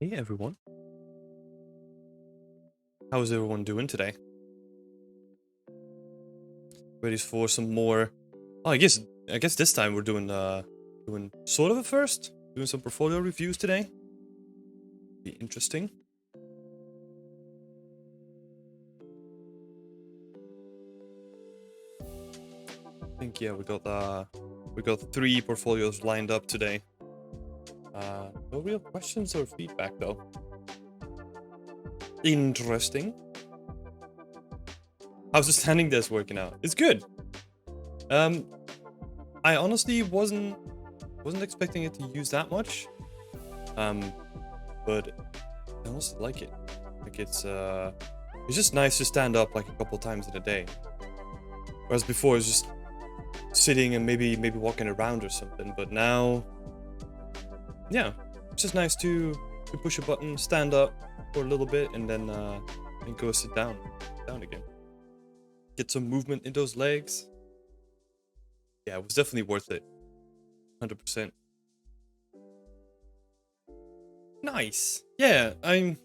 Hey everyone. How's everyone doing today? Ready for some more? Oh, I guess this time we're doing sort of a first. Doing some portfolio reviews today. Be interesting. I think yeah, we got 3 portfolios lined up today. No real questions or feedback though. Interesting. How's the standing desk working out? It's good. I honestly wasn't expecting it to use that much. But I honestly like it. Like it's just nice to stand up like a couple times in a day. Whereas before it's just sitting and maybe walking around or something. But now, yeah, it's just nice to push a button, stand up for a little bit, and then go sit down again. Get some movement in those legs. Yeah, it was definitely worth it. 100%. Nice. Yeah, I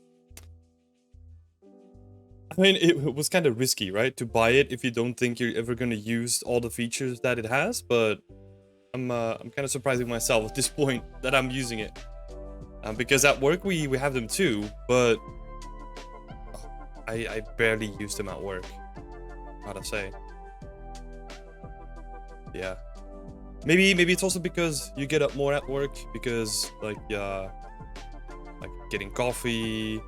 mean, it was kind of risky, right? To buy it if you don't think you're ever gonna use all the features that it has, but I'm kind of surprising myself at this point that I'm using it. Because at work we have them too, but I barely use them at work. Gotta say. Yeah. Maybe it's also because you get up more at work because like getting coffee,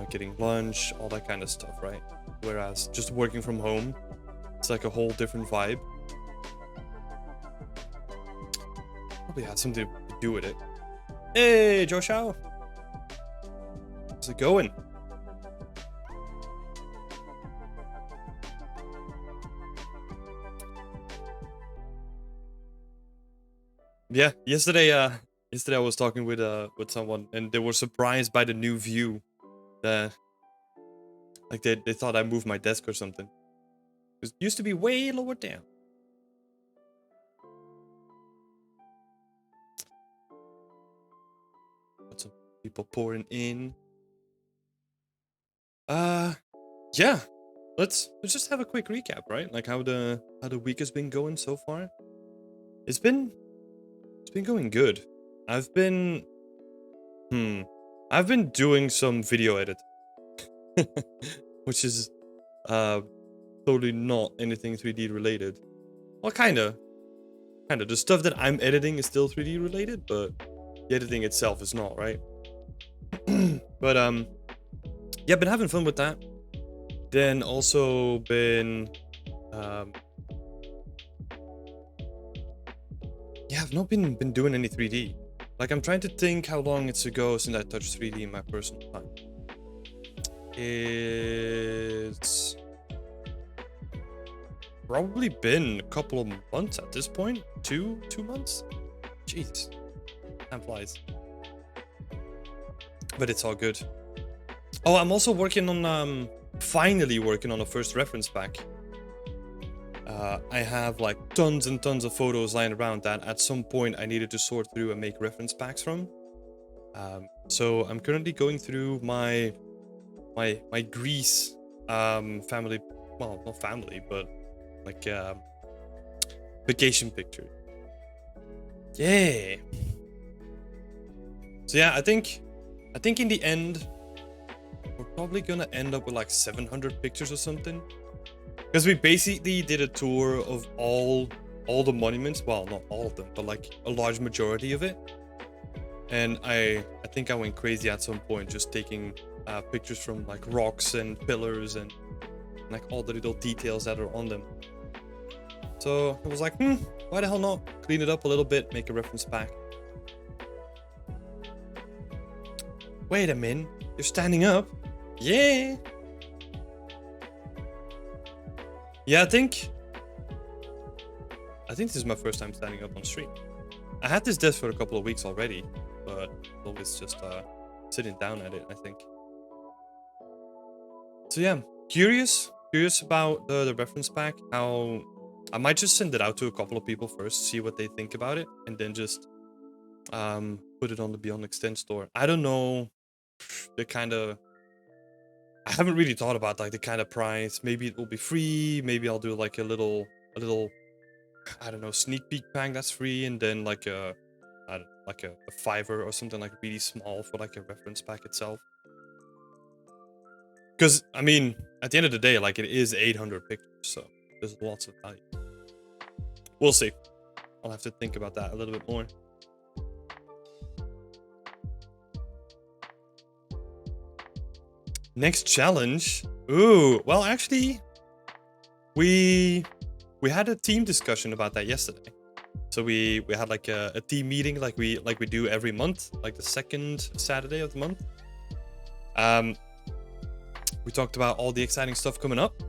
getting lunch, all that kind of stuff, right? Whereas just working from home, it's like a whole different vibe. Probably has something to do with it. Hey, Joe Shao. How's it going? Yeah, yesterday I was talking with someone and they were surprised by the new view. Like they thought I moved my desk or something. It used to be way lower down. Got some people pouring in. Yeah. Let's just have a quick recap, right? Like how the week has been going so far. It's been going good. I've been doing some video edit. which is totally not anything 3D related. Well, kinda. The stuff that I'm editing is still 3D related, but the editing itself is not, right? But yeah, been having fun with that. Then also been yeah, I've not been doing any 3D. Like, I'm trying to think how long it's ago since I touched 3D in my personal time. It's probably been a couple of months at this point. Two months? Jeez. Time flies. But it's all good. Oh, I'm also working on finally working on a first reference pack. I have like tons and tons of photos lying around that at some point I needed to sort through and make reference packs from. So I'm currently going through my Greece family, well, not family, but like vacation picture. Yeah. So yeah, I think in the end we're probably gonna end up with like 700 pictures or something. Because we basically did a tour of all the monuments. Well, not all of them, but like a large majority of it. And I think I went crazy at some point, just taking pictures from like rocks and pillars and like all the little details that are on them. So I was like, why the hell not? Clean it up a little bit, make a reference pack. Wait a minute, you're standing up? Yeah. Yeah, I think this is my first time standing up on stream. I had this desk for a couple of weeks already, but always just sitting down at it, I think. So yeah, curious about the reference pack. How I might just send it out to a couple of people first, see what they think about it, and then just put it on the Beyondextent store. I don't know the kind of. I haven't really thought about like the kind of price. Maybe it will be free. Maybe I'll do like a little, I don't know, sneak peek pack that's free, and then like a $5 or something like really small for like a reference pack itself. Because I mean, at the end of the day, like it is 800 pictures, so there's lots of value. We'll see. I'll have to think about that a little bit more. Next challenge. Ooh, well, actually, we had a team discussion about that yesterday. So we had like a team meeting, like we do every month, like the second Saturday of the month. We talked about all the exciting stuff coming up.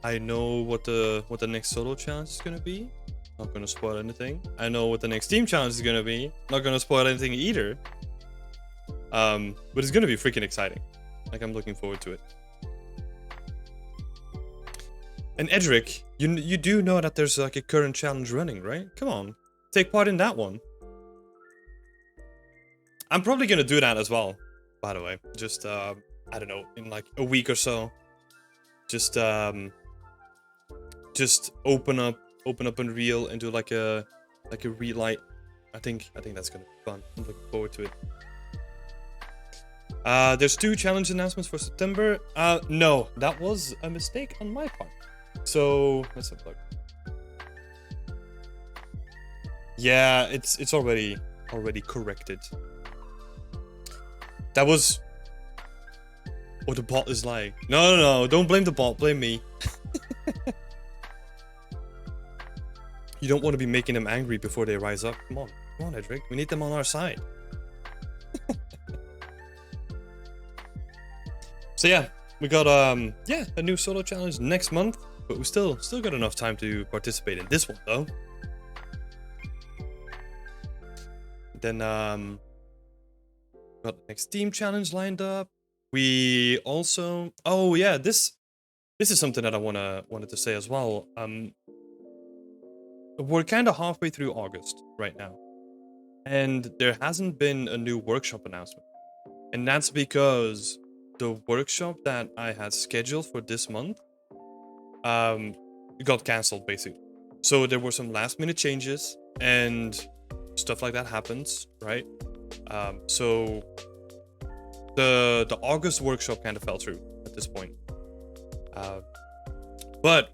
I know what the next solo challenge is gonna be. Not gonna spoil anything. I know what the next team challenge is gonna be. Not gonna spoil anything either. But it's gonna be freaking exciting. Like, I'm looking forward to it. And Edric, you do know that there's like a current challenge running, right? Come on, take part in that one. I'm probably gonna do that as well, by the way. Just I don't know, in like a week or so. Just open up Unreal and do like a relight. I think that's gonna be fun. I'm looking forward to it. There's 2 challenge announcements for September. No, that was a mistake on my part. So let's have a look. Yeah, it's already corrected. That was what the bot is like. No, don't blame the bot, blame me. You don't want to be making them angry before they rise up. Come on, Edric. We need them on our side. So yeah, we got a new solo challenge next month, but we still got enough time to participate in this one though. Then got the next team challenge lined up. We also, oh yeah, this is something that I wanted to say as well. We're kind of halfway through August right now, and there hasn't been a new workshop announcement, and that's because the workshop that I had scheduled for this month got cancelled basically. So there were some last minute changes and stuff like that happens, right? So the August workshop kind of fell through at this point. But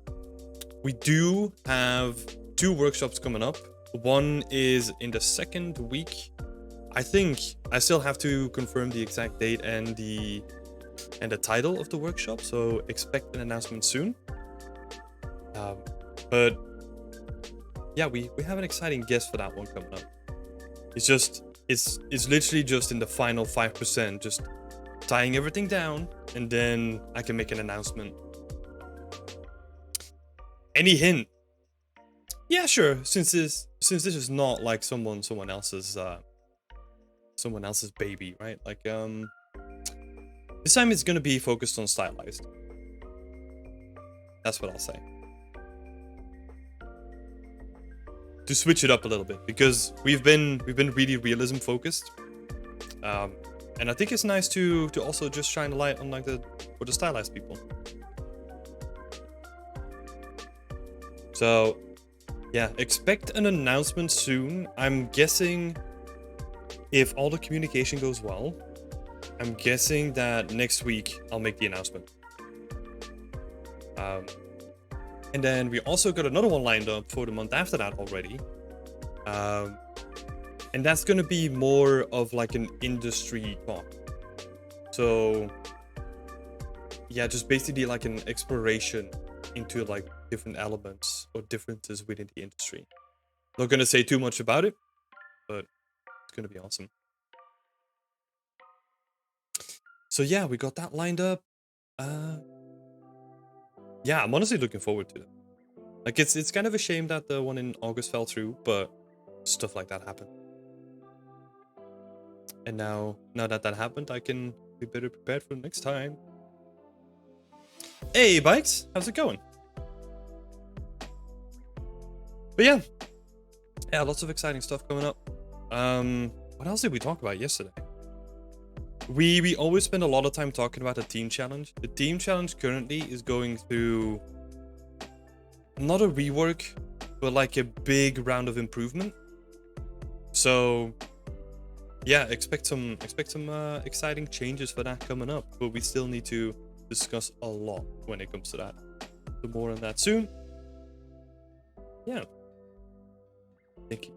we do have 2 workshops coming up. One is in the second week. I think I still have to confirm the exact date and the title of the workshop, so expect an announcement soon. But yeah, we have an exciting guest for that one coming up. It's literally just in the final 5%, just tying everything down, and then I can make an announcement. Any hint? Yeah, sure. Since this is not like someone else's baby, right? Like this time it's gonna be focused on stylized. That's what I'll say. To switch it up a little bit, because we've been really realism focused, and I think it's nice to also just shine a light on like for the stylized people. So yeah, expect an announcement soon. I'm guessing if all the communication goes well, I'm guessing that next week I'll make the announcement. And then we also got another one lined up for the month after that already. And that's going to be more of like an industry talk. So yeah, just basically like an exploration into like different elements or differences within the industry. Not going to say too much about it, but it's going to be awesome. So yeah, we got that lined up. Yeah, I'm honestly looking forward to it. Like it's kind of a shame that the one in August fell through, but stuff like that happened. And now that happened, I can be better prepared for next time. Hey Bikes, how's it going? But yeah, lots of exciting stuff coming up. What else did we talk about yesterday? We always spend a lot of time talking about the team challenge. The team challenge currently is going through not a rework, but like a big round of improvement. So yeah, expect some exciting changes for that coming up, but we still need to discuss a lot when it comes to that. So more on that soon. Yeah,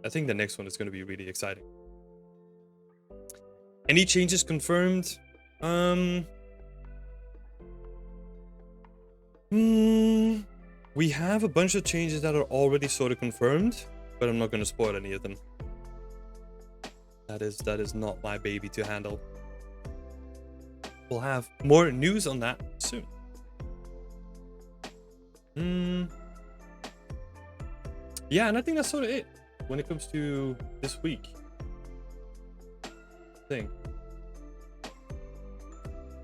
I think the next one is going to be really exciting. Any changes confirmed? We have a bunch of changes that are already sort of confirmed, but I'm not going to spoil any of them. That is not my baby to handle. We'll have more news on that soon. Yeah, and I think that's sort of it when it comes to this week. Thing.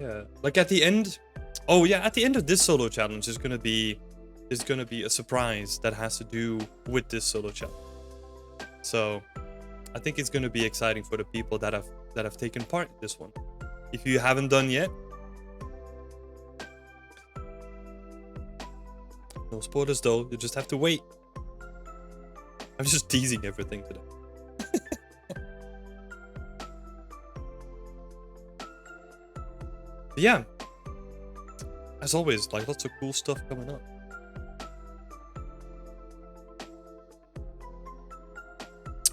Yeah, like at the end. Oh yeah, at the end of this solo challenge is gonna be a surprise that has to do with this solo challenge. So I think it's gonna be exciting for the people that have taken part in this one. If you haven't done yet, no spoilers though. You just have to wait. I'm just teasing everything today. But yeah, as always, like lots of cool stuff coming up.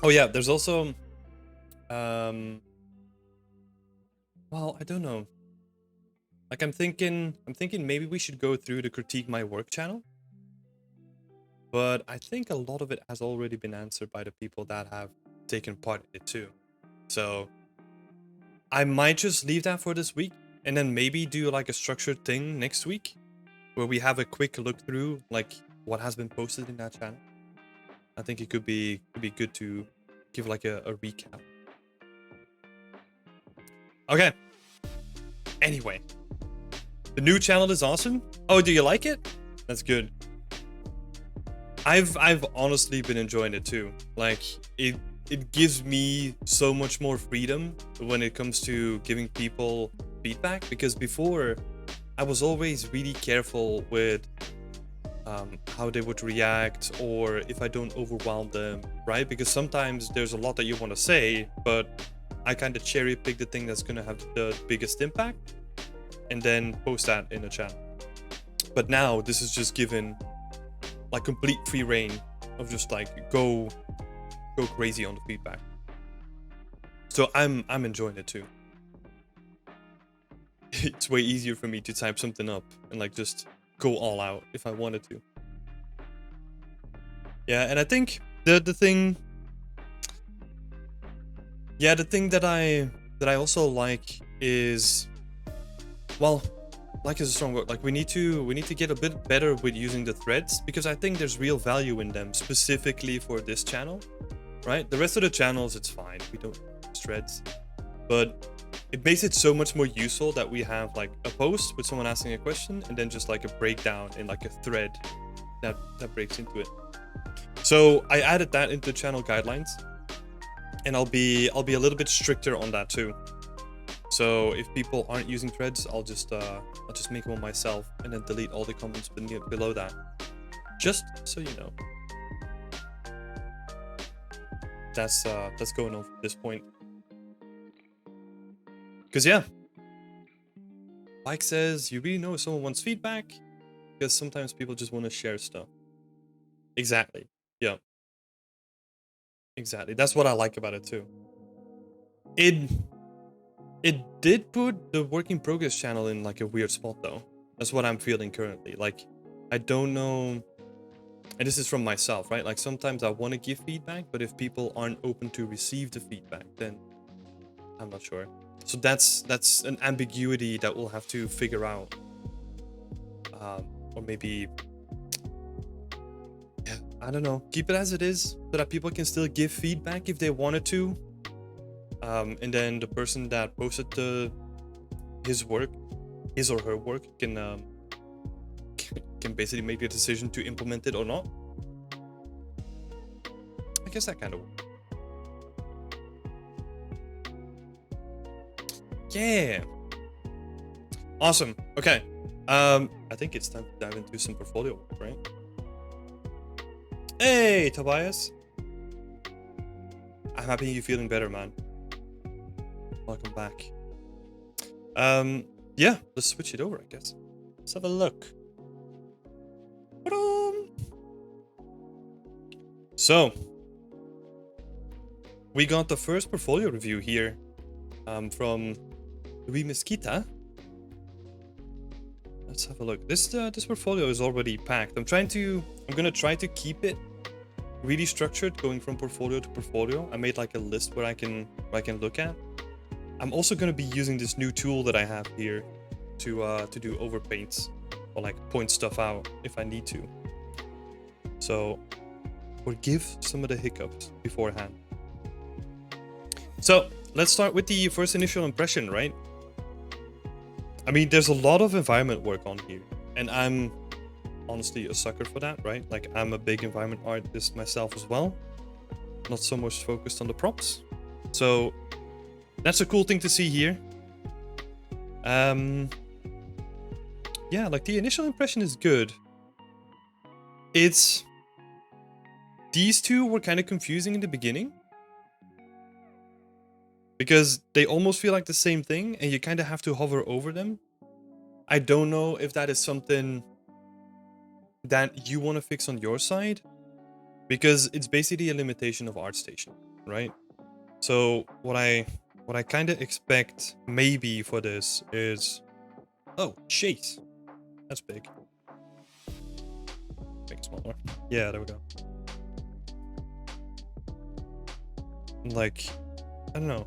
Oh yeah, there's also well, I don't know. Like I'm thinking maybe we should go through the Critique My Work channel. But I think a lot of it has already been answered by the people that have taken part in it too. So I might just leave that for this week and then maybe do like a structured thing next week where we have a quick look through like what has been posted in that channel. I think it could be good to give like a recap. Okay. Anyway, the new channel is awesome. Oh, do you like it? That's good. I've honestly been enjoying it too. Like it gives me so much more freedom when it comes to giving people feedback, because before I was always really careful with how they would react or if I don't overwhelm them, right? Because sometimes there's a lot that you want to say, but I kind of cherry pick the thing that's going to have the biggest impact and then post that in the channel. But now this is just given like complete free reign of just like go crazy on the feedback. So I'm enjoying it too. It's way easier for me to type something up and like just go all out if I wanted to. Yeah, and I think the thing that I also like is, well, like is a strong word. Like we need to get a bit better with using the threads, because I think there's real value in them specifically for this channel, right? The rest of the channels, it's fine. We don't use threads, but it makes it so much more useful that we have like a post with someone asking a question and then just like a breakdown in like a thread that breaks into it. So I added that into channel guidelines, and I'll be a little bit stricter on that too. So if people aren't using threads, I'll just make one myself and then delete all the comments below that, just so you know. That's going on from this point. Because yeah, Mike says you really know if someone wants feedback, because sometimes people just want to share stuff. Exactly. Yeah. Exactly. That's what I like about it too. It did put the work in progress channel in like a weird spot though. That's what I'm feeling currently. Like, I don't know, and this is from myself, right? Like sometimes I want to give feedback, but if people aren't open to receive the feedback, then I'm not sure. So that's an ambiguity that we'll have to figure out. Or maybe, yeah, I don't know. Keep it as it is so that people can still give feedback if they wanted to. And then the person that posted his or her work can basically make a decision to implement it or not. I guess that kind of works. Yeah. Awesome. Okay. I think it's time to dive into some portfolio work, right? Hey, Tobias. I'm happy you're feeling better, man. Welcome back. Yeah, let's switch it over, I guess. Let's have a look. So, we got the first portfolio review here from Mesquita. Let's have a look. This portfolio is already packed. I'm gonna try to keep it really structured, going from portfolio to portfolio. I made like a list where I can look at. I'm also gonna be using this new tool that I have here to do overpaints or like point stuff out if I need to. So forgive some of the hiccups beforehand. So let's start with the first initial impression, right? I mean, there's a lot of environment work on here, and I'm honestly a sucker for that, right? Like, I'm a big environment artist myself as well, not so much focused on the props. So that's a cool thing to see here. Yeah, like the initial impression is good. These two were kind of confusing in the beginning, because they almost feel like the same thing and you kind of have to hover over them. I don't know if that is something that you want to fix on your side, because it's basically a limitation of ArtStation, right? So what I kind of expect maybe for this is, oh, jeez, that's big. Make it smaller. Yeah, there we go. Like, I don't know,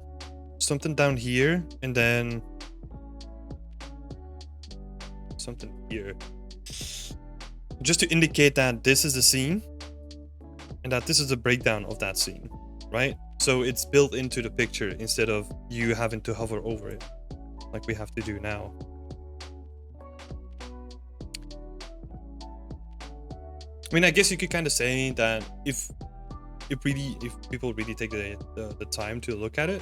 something down here and then something here, just to indicate that this is the scene and that this is the breakdown of that scene, right? So it's built into the picture instead of you having to hover over it like we have to do now. I mean, I guess you could kind of say that if people really take the time to look at it,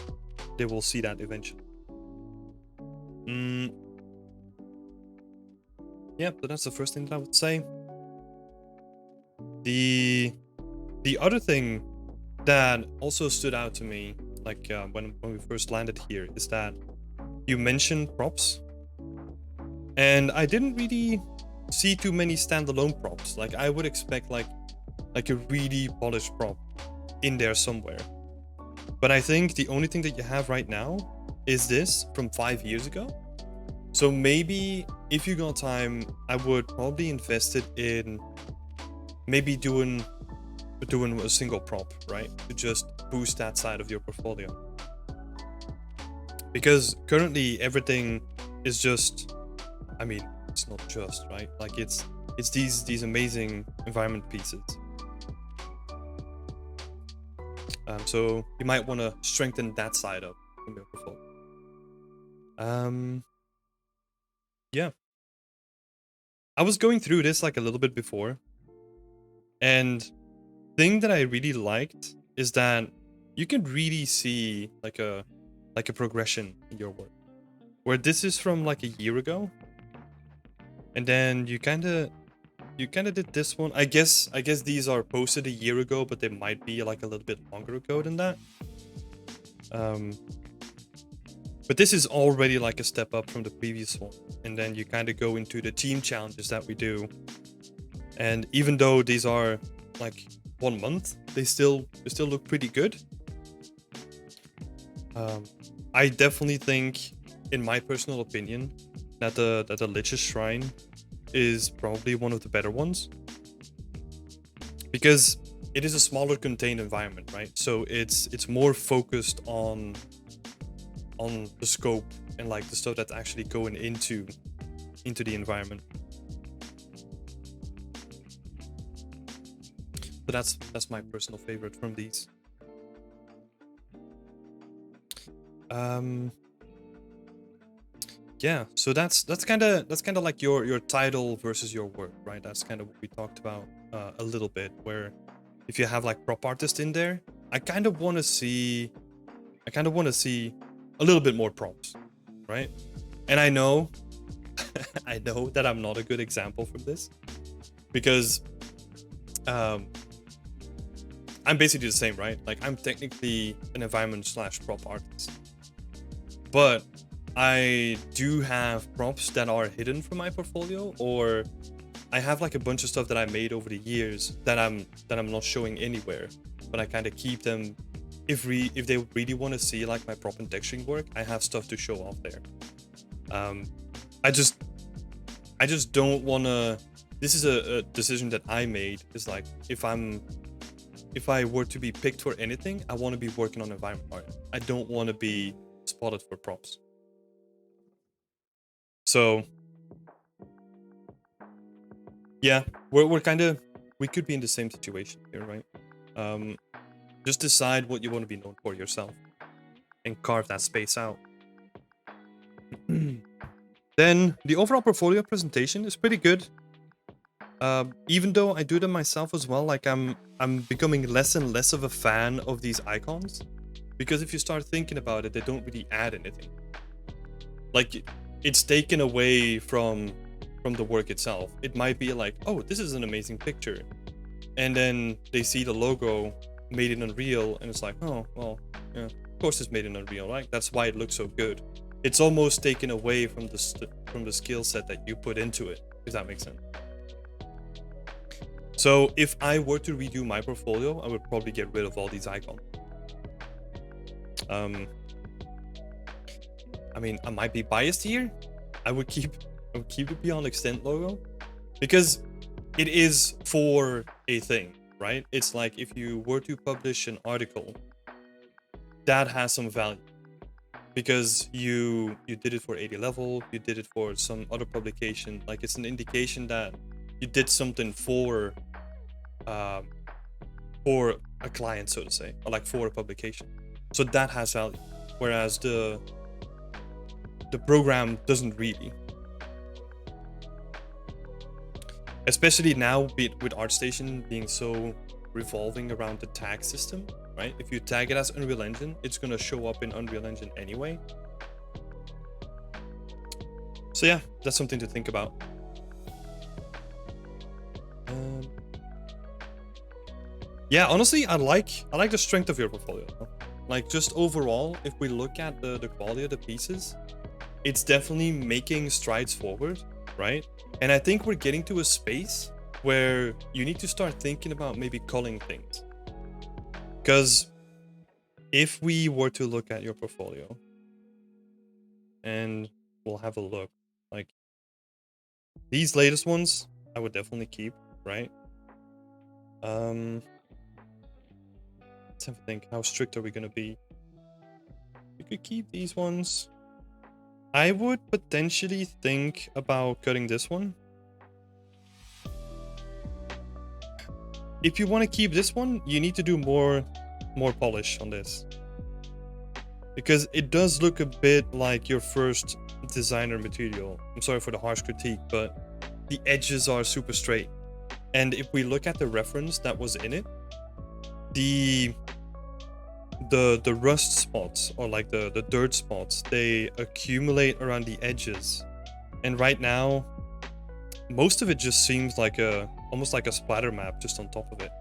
they will see that eventually. Yeah, but that's the first thing that I would say. The other thing that also stood out to me, like when we first landed here, is that you mentioned props, and I didn't really see too many standalone props. Like I would expect like a really polished prop in there somewhere. But I think the only thing that you have right now is this from 5 years ago. So maybe if you got time, I would probably invest it in maybe doing a single prop, right? To just boost that side of your portfolio. Because currently everything is just, I mean, it's not just, right? Like it's these amazing environment pieces. So you might want to strengthen that side up from your portfolio. Yeah. I was going through this like a little bit before, and thing that I really liked is that you can really see like a progression in your work. Where this is from like a year ago, and then you kind of did this one. I guess these are posted a year ago, but they might be like a little bit longer ago than that. But this is already like a step up from the previous one. And then you kind of go into the team challenges that we do. And even though these are like 1 month, they still look pretty good. I definitely think, in my personal opinion, that the Lich's Shrine is probably one of the better ones. Because it is a smaller contained environment, right? So it's more focused on the scope and like the stuff that's actually going into the environment. So that's my personal favorite from these. Yeah, so that's kind of like your title versus your work, right? That's kind of what we talked about a little bit, where if you have like prop artists in there, I kind of want to see a little bit more props, right? And I know I know that I'm not a good example from this, because I'm basically the same, right? Like I'm technically an environment/prop artist, but I do have props that are hidden from my portfolio, or I have like a bunch of stuff that I made over the years that I'm not showing anywhere, but I kind of keep them. If they really want to see like my prop and texturing work, I have stuff to show off there. I just don't want to. This is a decision that I made. Is like if I were to be picked for anything, I want to be working on environment art. I don't want to be spotted for props. So yeah, we could be in the same situation here, right? Just decide what you want to be known for yourself and carve that space out. Then the overall portfolio presentation is pretty good. Even though I do them myself as well, like I'm becoming less and less of a fan of these icons, because if you start thinking about it, they don't really add anything. Like it's taken away from the work itself. It might be like, oh, this is an amazing picture, and then they see the logo made in Unreal, and it's like, oh, well, yeah, of course it's made in Unreal, right? That's why it looks so good. It's almost taken away from the skill set that you put into it, if that makes sense. So if I were to redo my portfolio, I would probably get rid of all these icons. I mean, I might be biased here. I would keep the Beyondextent logo, because it is for a thing, right? It's like if you were to publish an article, that has some value, because you did it for 80 level, you did it for some other publication. Like it's an indication that you did something for a client, so to say, or like for a publication. So that has value, whereas the program doesn't really. Especially now with ArtStation being so revolving around the tag system, right? If you tag it as Unreal Engine, it's gonna show up in Unreal Engine anyway. So yeah, that's something to think about. Yeah, honestly, I like the strength of your portfolio. Like just overall, if we look at the quality of the pieces, it's definitely making strides forward, right? And I think we're getting to a space where you need to start thinking about maybe culling things. Because if we were to look at your portfolio, and we'll have a look, like these latest ones, I would definitely keep, right? Let's have a think. How strict are we gonna be? We could keep these ones. I would potentially think about cutting this one. If you want to keep this one, you need to do more polish on this. Because it does look a bit like your first designer material. I'm sorry for the harsh critique, but the edges are super straight. And if we look at the reference that was in it, the rust spots, or like the dirt spots, they accumulate around the edges. And right now, most of it just seems like almost like a splatter map just on top of it.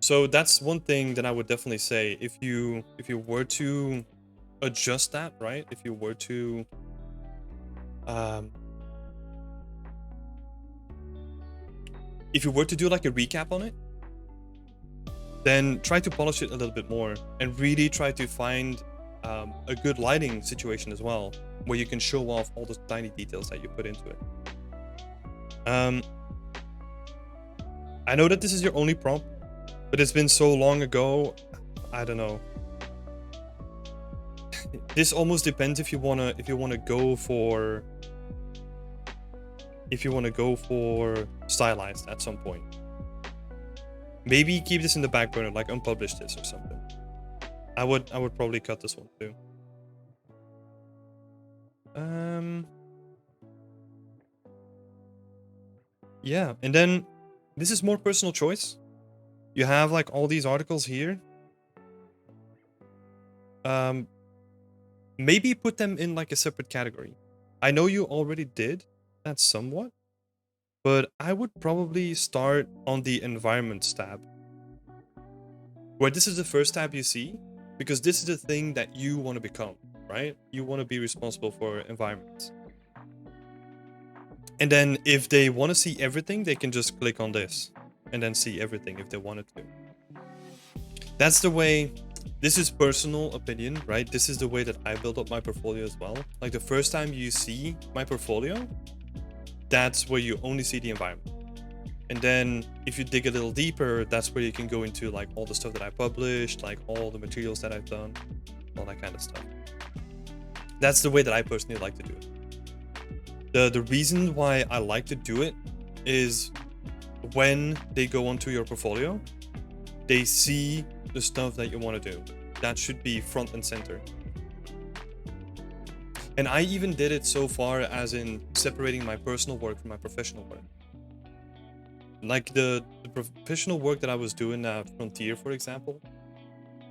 So that's one thing that I would definitely say. If you were to adjust that, right? If you were to do like a recap on it, then try to polish it a little bit more and really try to find a good lighting situation as well, where you can show off all the tiny details that you put into it. I know that this is your only prompt, but it's been so long ago, I don't know. This almost depends if you wanna go for stylized at some point. Maybe keep this in the back burner, like unpublish this or something. I would probably cut this one too. Yeah, and then this is more personal choice. You have like all these articles here. Maybe put them in like a separate category. I know you already did that somewhat, but I would probably start on the environments tab, where this is the first tab you see, because this is the thing that you want to become, right? You want to be responsible for environments. And then if they want to see everything, they can just click on this and then see everything if they wanted to. That's the way. This is personal opinion, right? This is the way that I build up my portfolio as well. Like the first time you see my portfolio, that's where you only see the environment. And then if you dig a little deeper, that's where you can go into like all the stuff that I published, like all the materials that I've done, all that kind of stuff. That's the way that I personally like to do it. The reason why I like to do it is when they go onto your portfolio, they see the stuff that you want to do. That should be front and center. And I even did it so far as in separating my personal work from my professional work. Like the professional work that I was doing at Frontier, for example,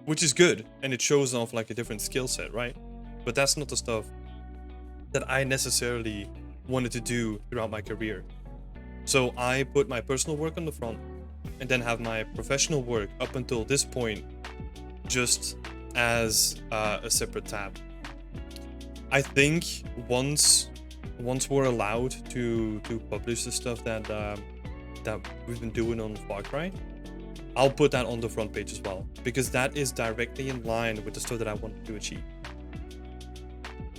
which is good, and it shows off like a different skill set, right? But that's not the stuff that I necessarily wanted to do throughout my career. So I put my personal work on the front, and then have my professional work up until this point just as a separate tab. I think once we're allowed to publish the stuff that we've been doing on Far Cry, I'll put that on the front page as well, because that is directly in line with the stuff that I wanted to achieve.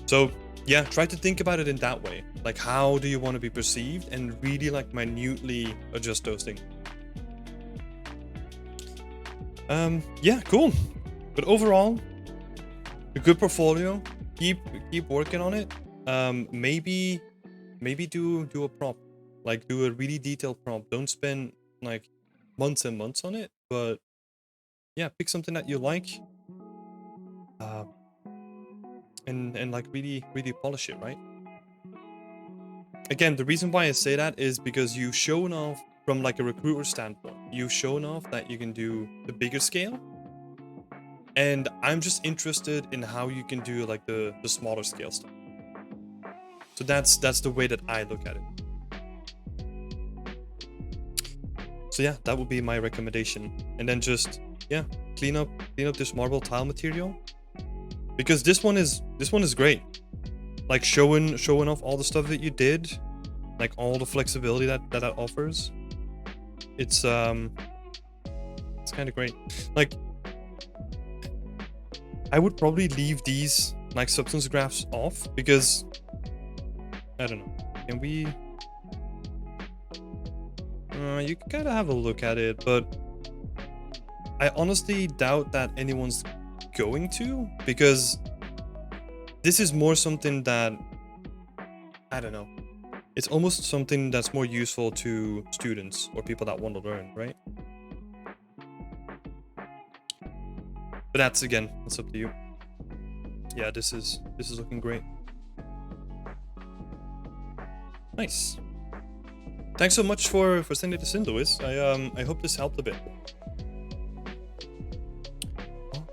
So yeah, try to think about it in that way. Like, how do you want to be perceived, and really like minutely adjust those things. Yeah, cool. But overall, a good portfolio. Keep working on it. Maybe do a prompt, like do a really detailed prompt. Don't spend like months and months on it, but yeah, pick something that you like, and like really polish it, right? Again, the reason why I say that is because you've shown off from like a recruiter standpoint. You've shown off that you can do the bigger scale, and I'm just interested in how you can do like the smaller scale stuff. So that's the way that I look at it. So yeah, that would be my recommendation. And then just clean up this marble tile material, because this one is great. like showing off all the stuff that you did, like all the flexibility that offers. It's kind of great. Like, I would probably leave these like substance graphs off because I don't know. Can we? You can kind of have a look at it, but I honestly doubt that anyone's going to, because this is more something that, I don't know, it's almost something that's more useful to students or people that want to learn, right? But that's up to you. Yeah, this is looking great. Nice. Thanks so much for sending this in, Lewis. I hope this helped a bit.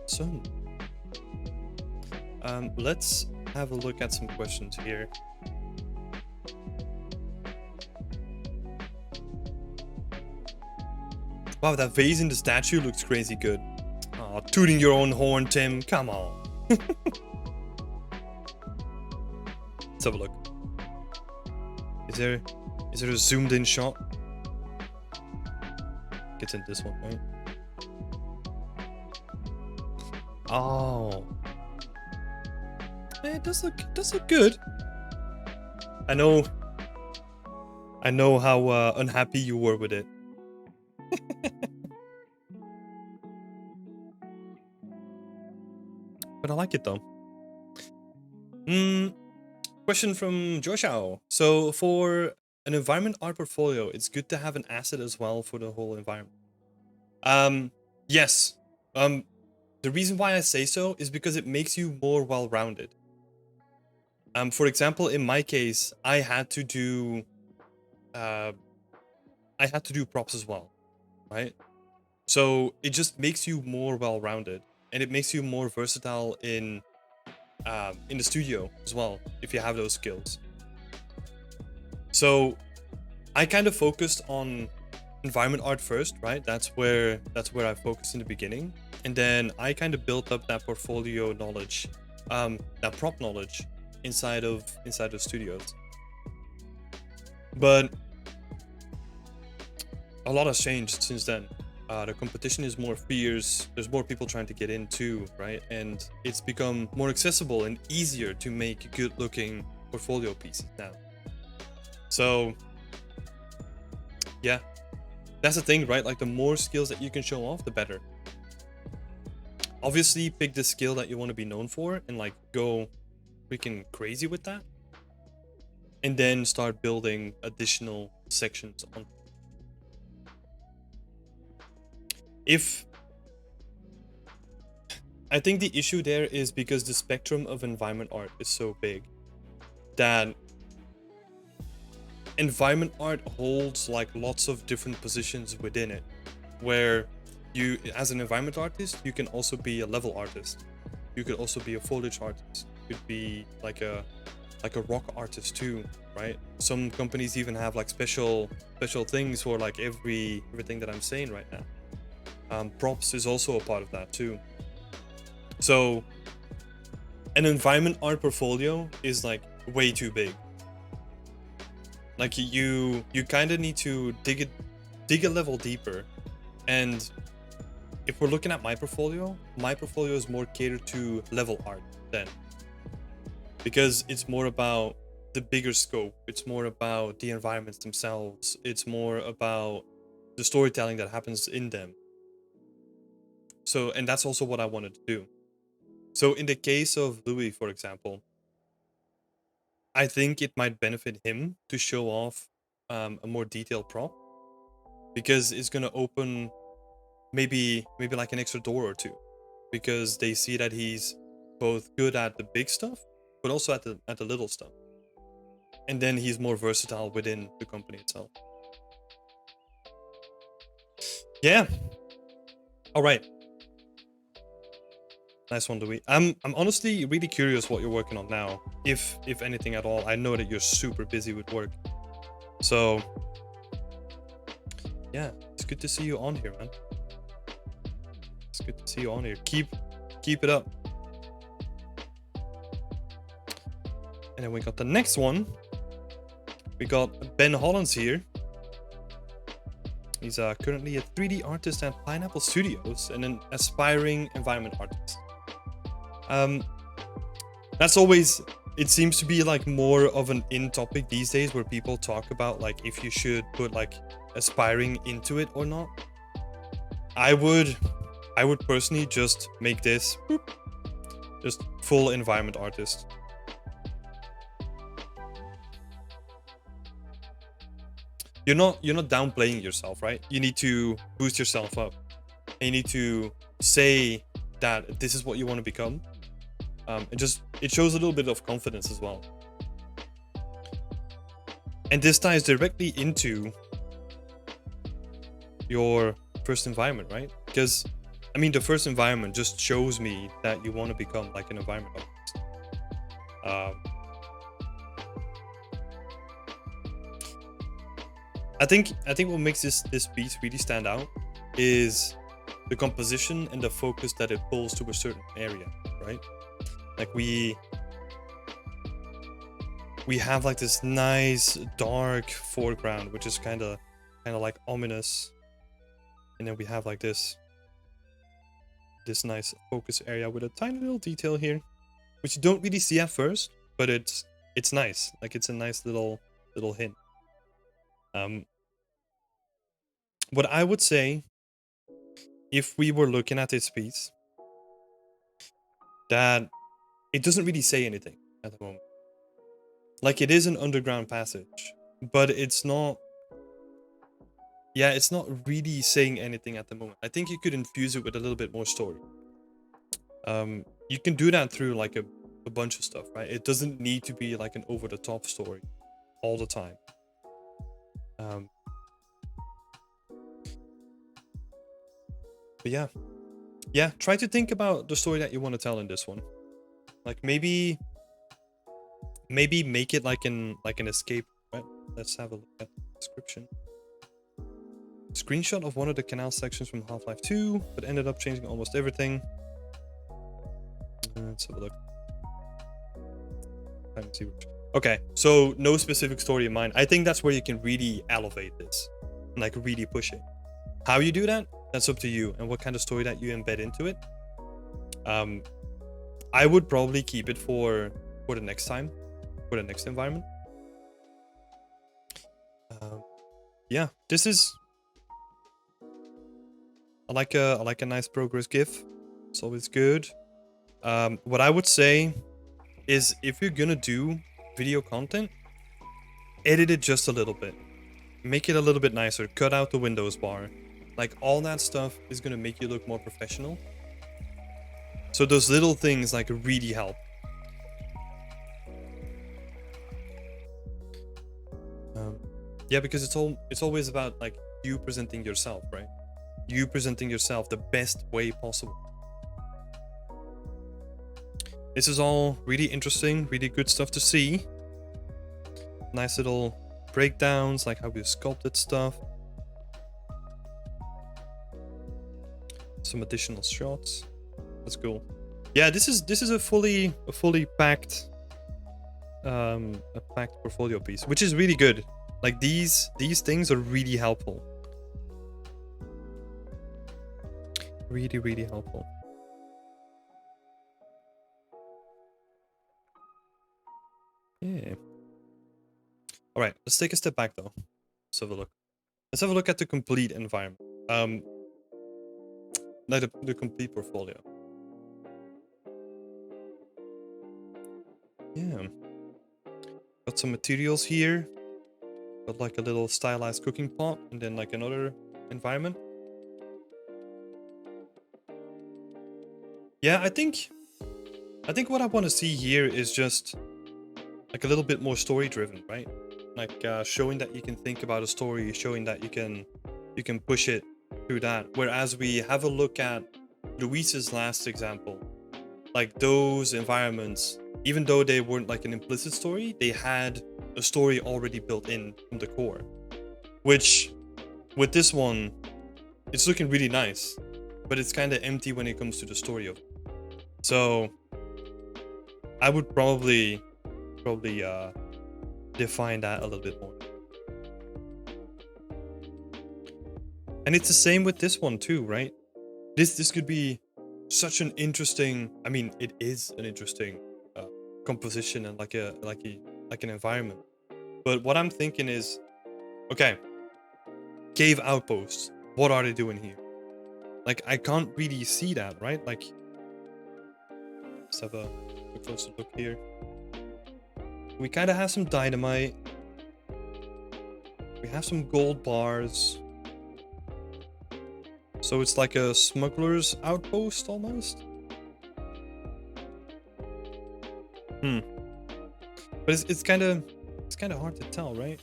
Awesome. Let's have a look at some questions here. Wow, that vase in the statue looks crazy good. Aw, tooting your own horn, Tim. Come on. Let's have a look. Is there a zoomed in shot? Gets in this one, right? Oh. It does look good. I know how unhappy you were with it. But I like it though. Question from Joshua. So for an environment art portfolio, it's good to have an asset as well for the whole environment. Yes. The reason why I say so is because it makes you more well-rounded. For example, in my case, I had to do props as well, right? So it just makes you more well-rounded, and it makes you more versatile in the studio as well, if you have those skills. So I kind of focused on environment art first, right? That's where I focused in the beginning, and then I kind of built up that portfolio knowledge, that prop knowledge inside of studios. But a lot has changed since then. The competition is more fierce. There's more people trying to get in too, right? And it's become more accessible and easier to make good-looking portfolio pieces now. So, yeah, that's the thing, right? Like, the more skills that you can show off, the better. Obviously, pick the skill that you want to be known for and like go freaking crazy with that, and then start building additional sections on. I think the issue there is because the spectrum of environment art is so big that environment art holds like lots of different positions within it, where you, as an environment artist, you can also be a level artist. You could also be a foliage artist. You could be like a rock artist too, right? Some companies even have like special things for like everything that I'm saying right now. Props is also a part of that too. So an environment art portfolio is like way too big. Like you kind of need to dig a level deeper. And if we're looking at my portfolio is more catered to level art then, because it's more about the bigger scope. It's more about the environments themselves. It's more about the storytelling that happens in them. So, and that's also what I wanted to do. So in the case of Louis, for example, I think it might benefit him to show off a more detailed prop, because it's gonna open maybe like an extra door or two, because they see that he's both good at the big stuff but also at the little stuff, and then he's more versatile within the company itself. Yeah. All right. Nice one, Louis. I'm honestly really curious what you're working on now, if anything at all. I know that you're super busy with work, so yeah, it's good to see you on here, man. It's good to see you on here. Keep it up. And then we got the next one. We got Ben Hollands here. He's currently a 3D artist at Pineapple Studios and an aspiring environment artist. That's always, it seems to be like more of an in topic these days, where people talk about like if you should put like aspiring into it or not. I would personally just make this just full environment artist. You're not downplaying yourself, right? You need to boost yourself up. And you need to say that this is what you want to become. It shows a little bit of confidence as well. And this ties directly into your first environment, right? Because I mean, the first environment just shows me that you want to become like an environment artist. I think what makes this piece really stand out is the composition and the focus that it pulls to a certain area, right? Like we have like this nice dark foreground, which is kind of like ominous, and then we have like this nice focus area with a tiny little detail here, which you don't really see at first, but it's nice. Like it's a nice little hint. What I would say, if we were looking at this piece, that it doesn't really say anything at the moment. Like it is an underground passage, but it's not really saying anything at the moment. I think you could infuse it with a little bit more story. You can do that through like a bunch of stuff, right? It doesn't need to be like an over the top story all the time. But yeah, try to think about the story that you want to tell in this one. Like maybe make it like an escape, right? Let's have a look at the description. Screenshot of one of the canal sections from Half-Life 2, but ended up changing almost everything. Let's have a look. Okay, so no specific story in mind. I think that's where you can really elevate this, and like really push it. How you do that, that's up to you, and what kind of story that you embed into it. I would probably keep it for the next time, for the next environment. Yeah, this is. I like a nice progress GIF. It's always good. What I would say is, if you're gonna do video content, edit it just a little bit. Make it a little bit nicer. Cut out the Windows bar. Like all that stuff is gonna make you look more professional. So those little things like really help. Yeah, because it's always about like you presenting yourself, right? You presenting yourself the best way possible. This is all really interesting, really good stuff to see. Nice little breakdowns, like how we sculpted stuff. Some additional shots. That's cool. Yeah, this is a fully packed portfolio piece, which is really good. Like these things are really helpful. Really, really helpful. Yeah. All right, let's take a step back though. Let's have a look. Let's have a look at the complete environment. Like the complete portfolio. Yeah. Got some materials here. Got like a little stylized cooking pot, and then like another environment. Yeah, I think what I want to see here is just like a little bit more story driven, right? Like showing that you can think about a story, showing that you can push it through that. Whereas we have a look at Luis's last example, like those environments, even though they weren't like an implicit story, they had a story already built in from the core. Which with this one, it's looking really nice, but it's kind of empty when it comes to the story of it. So I would probably probably define that a little bit more. And it's the same with this one too, right? This could be such an interesting. I mean, it is an interesting composition and like an environment. But what I'm thinking is, okay, cave outposts. What are they doing here? Like, I can't really see that, right? Like, let's have a closer look here. We kind of have some dynamite. We have some gold bars. So it's like a smuggler's outpost almost. But it's kind of hard to tell, right?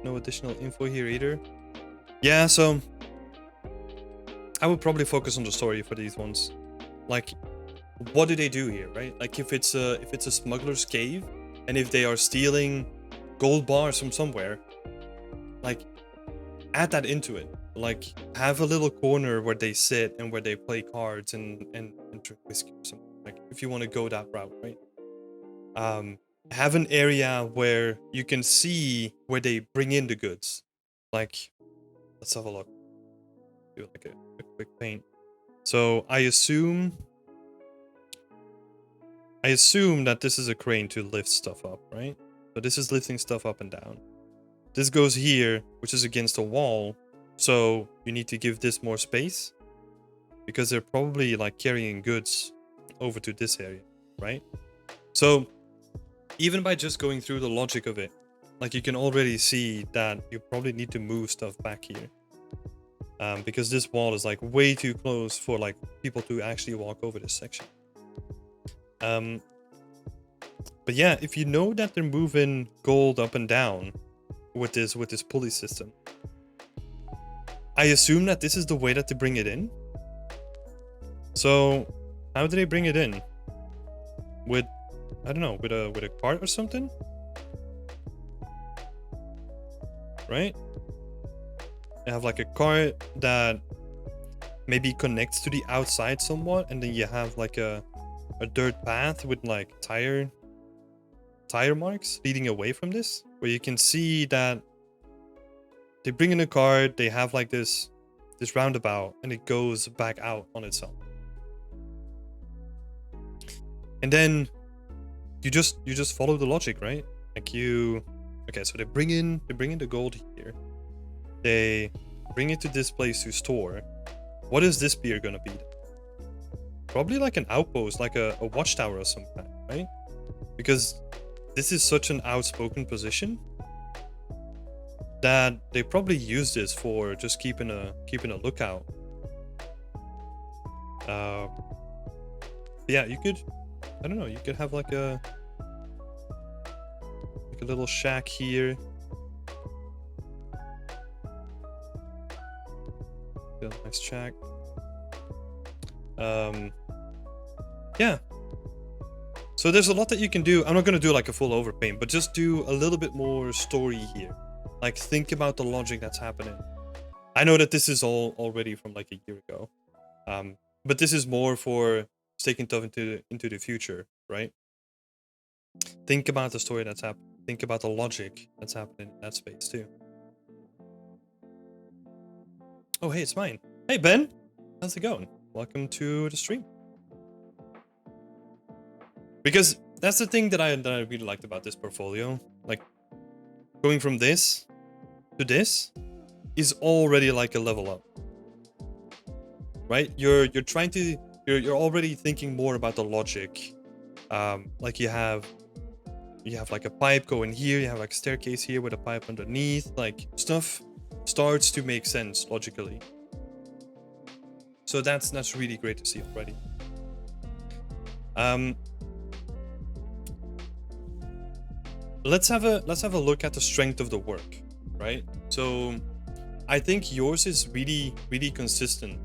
No additional info here either. Yeah, so I would probably focus on the story for these ones. Like, what do they do here, right? Like, if it's a smuggler's cave, and if they are stealing gold bars from somewhere, like, add that into it. Like, have a little corner where they sit and where they play cards and drink whiskey or something. Like, if you want to go that route, right? Have an area where you can see where they bring in the goods. Like, let's have a look. Do like a quick paint. So I assume that this is a crane to lift stuff up, right? So this is lifting stuff up and down. This goes here, which is against a wall. So you need to give this more space because they're probably like carrying goods over to this area, right? So even by just going through the logic of it, like, you can already see that you probably need to move stuff back here. Because this wall is like way too close for like people to actually walk over this section. But yeah, if you know that they're moving gold up and down with this pulley system, I assume that this is the way that they bring it in. So how do they bring it in? With, I don't know, with a cart or something? Right? You have like a cart that maybe connects to the outside somewhat, and then you have like a dirt path with like tire marks leading away from this, where you can see that they bring in a cart, they have like this roundabout, and it goes back out on itself. And then you just follow the logic, right? Like, okay, so they bring in the gold here. They bring it to this place to store. What is this beer gonna be? Probably like an outpost, like a watchtower or some kind, right? Because this is such an outspoken position that they probably use this for just keeping a lookout. Yeah, you could, I don't know, you could have like a little shack here. Nice shack. Yeah. So there's a lot that you can do. I'm not gonna do like a full overpaint, but just do a little bit more story here. Like, think about the logic that's happening. I know that this is all already from like a year ago, but this is more for taking stuff into the future, right? Think about the story that's happening. Think about the logic that's happening in that space too. Oh, hey, it's mine. Hey, Ben. How's it going? Welcome to the stream. Because that's the thing that I really liked about this portfolio. Like, going from this to this is already like a level up, right? You're already thinking more about the logic. Like, you have like a pipe going here, you have like a staircase here with a pipe underneath. Like, stuff starts to make sense logically. So that's really great to see already. Let's have a look at the strength of the work, right? So I think yours is really consistent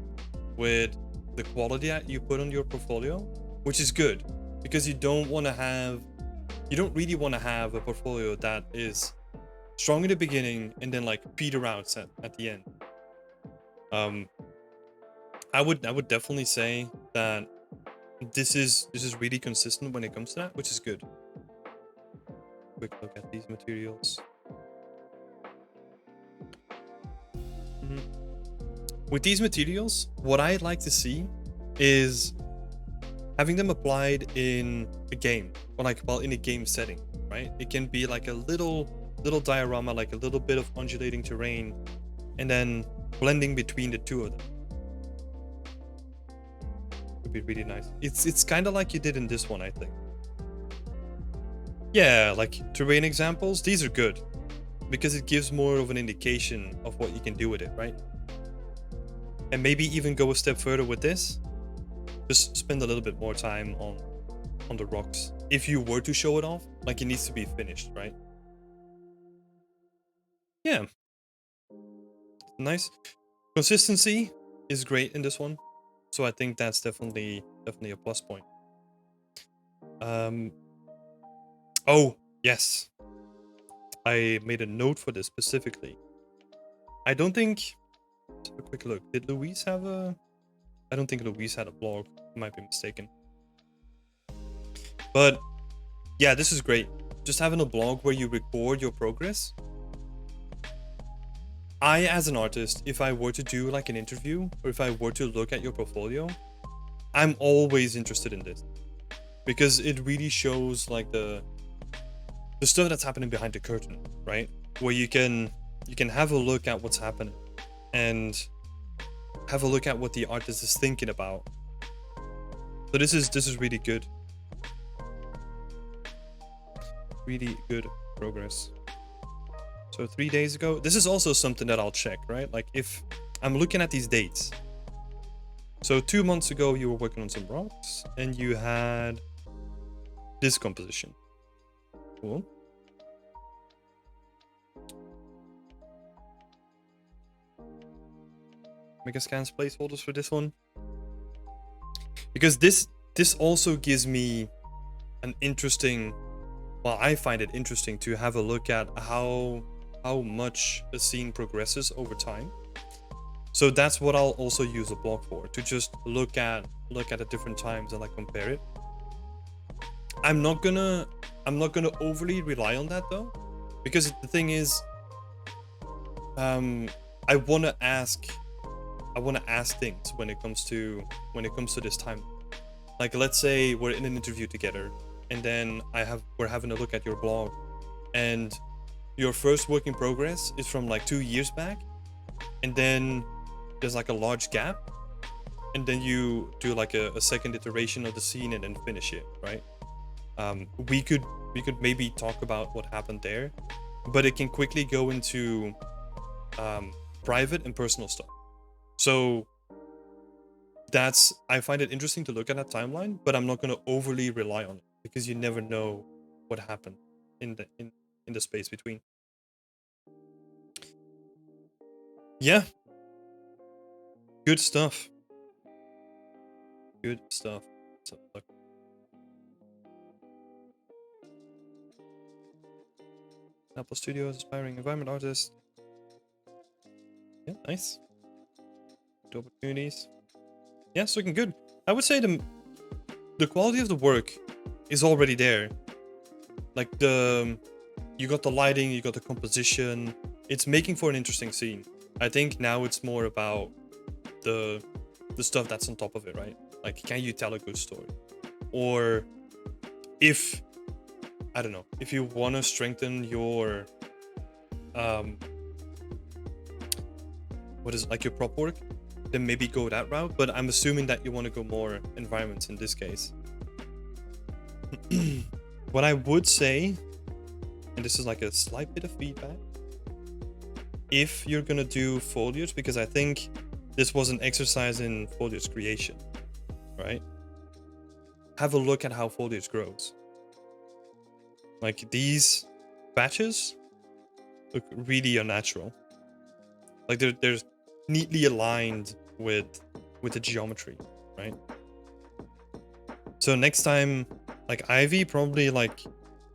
with the quality that you put on your portfolio, which is good, because you don't really want to have a portfolio that is strong in the beginning and then like peter out at the end. I would definitely say that this is really consistent when it comes to that, which is good. quick look at these materials. With these materials, what I'd like to see is having them applied in a game, or like, well, in a game setting, right? It can be like a little diorama, like a little bit of undulating terrain, and then blending between the two of them. Would be really nice. It's kind of like you did in this one, I think. Yeah, like terrain examples, these are good because it gives more of an indication of what you can do with it, right? And maybe even go a step further with this. Just spend a little bit more time on the rocks. If you were to show it off, like, it needs to be finished, right? Yeah. Nice. Consistency is great in this one. So I think that's definitely a plus point. Oh, yes. I made a note for this specifically. I don't think... Let's have a quick look. Did Louise have a... I don't think Louise had a blog. I might be mistaken. But yeah, this is great. Just having a blog where you record your progress. I, as an artist, if I were to do like an interview, or if I were to look at your portfolio, I'm always interested in this. Because it really shows like the stuff that's happening behind the curtain, right? Where you can have a look at what's happening and have a look at what the artist is thinking about. So this is really good. Really good progress. So 3 days ago, this is also something that I'll check, right? Like, if I'm looking at these dates. So 2 months ago, you were working on some rocks and you had this composition. Cool. Megascans placeholders for this one. Because this also gives me an interesting... Well, I find it interesting to have a look at how much a scene progresses over time. So that's what I'll also use a blog for, to just look at it different times and like compare it. I'm not gonna overly rely on that though, because the thing is, I wanna ask things when it comes to this time. Like, let's say we're in an interview together, and then we're having a look at your blog, and your first work in progress is from like 2 years back, and then there's like a large gap, and then you do like a second iteration of the scene and then finish it, right? We could maybe talk about what happened there, but it can quickly go into private and personal stuff. So I find it interesting to look at that timeline, but I'm not going to overly rely on it, because you never know what happened in the space between. Yeah. Good stuff. Good stuff. Let's have a look. Apple Studios, aspiring environment artist. Yeah, nice. Good opportunities. Yeah, it's looking good. I would say the quality of the work is already there. Like, you got the lighting, you got the composition. It's making for an interesting scene. I think now it's more about the stuff that's on top of it, right? Like, can you tell a good story? Or if, I don't know, if you want to strengthen your what is it, like your prop work, then maybe go that route. But I'm assuming that you want to go more environments in this case. What I would say, and this is like a slight bit of feedback, if you're gonna do foliage, because I think this was an exercise in foliage creation, right? Have a look at how foliage grows. Like, these patches look really unnatural. Like, they're neatly aligned with the geometry, right? So next time, like, ivy probably like